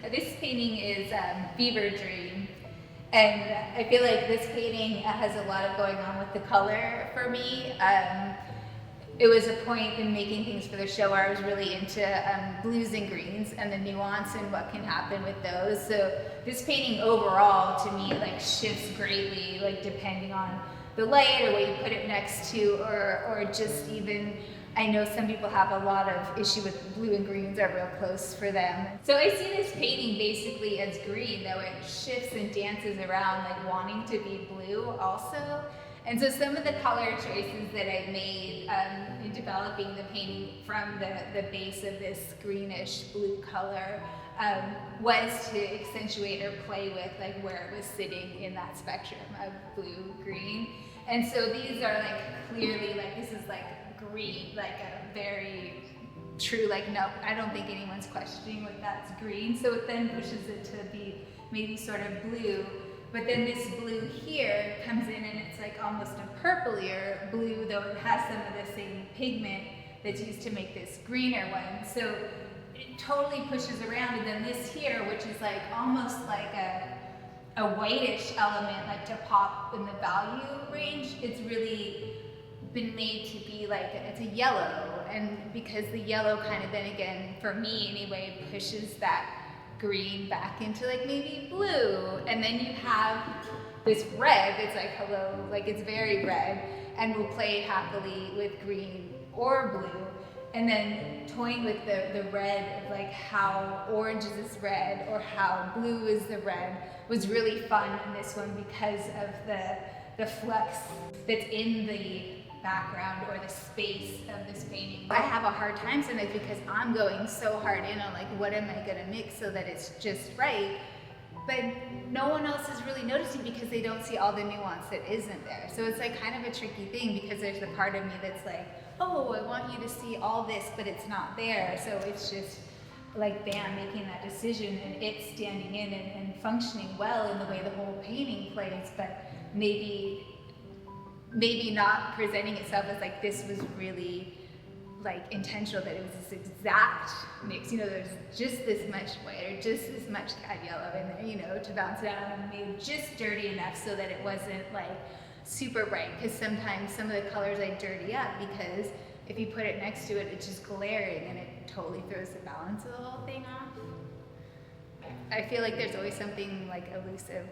This painting is Fever Dream. And I feel like this painting has a lot of going on with the color for me. It was a point in making things for the show where I was really into blues and greens and the nuance and what can happen with those. So this painting overall to me like shifts greatly, like depending on the light or what you put it next to, or just even, I know some people have a lot of issue with blue and greens are real close for them. So I see this painting basically as green, though it shifts and dances around like wanting to be blue also. And so some of the color choices that I made in developing the painting from the base of this greenish blue color was to accentuate or play with like where it was sitting in that spectrum of blue, green. And so these are like clearly like, this is like green, like a very true, like no, I don't think anyone's questioning like that's green. So it then pushes it to be maybe sort of blue. But then this blue here comes in and it's like almost a purplier blue, though it has some of the same pigment that's used to make this greener one. So it totally pushes around. And then this here, which is like almost like a whitish element, like to pop in the value range, it's really been made to be like, it's a yellow. And because the yellow kind of then again, for me anyway, pushes that green back into like maybe blue, and then you have this red that's like hello, like it's very red and will play happily with green or blue, and then toying with the red of like how orange is this red or how blue is the red was really fun in this one because of the flux that's in the background or the space of this painting. I have a hard time sometimes because I'm going so hard in on like what am I gonna mix so that it's just right, but no one else is really noticing because they don't see all the nuance that isn't there. So it's like kind of a tricky thing because there's the part of me that's like, oh, I want you to see all this, but it's not there. So it's just like bam, making that decision and it standing in and functioning well in the way the whole painting plays, but maybe not presenting itself as like this was really like intentional, that it was this exact mix, you know, there's just this much white or just this much cad yellow in there, you know, to balance it out and made just dirty enough so that it wasn't like super bright, because sometimes some of the colors I dirty up because if you put it next to it, it's just glaring and it totally throws the balance of the whole thing off. I feel like there's always something like elusive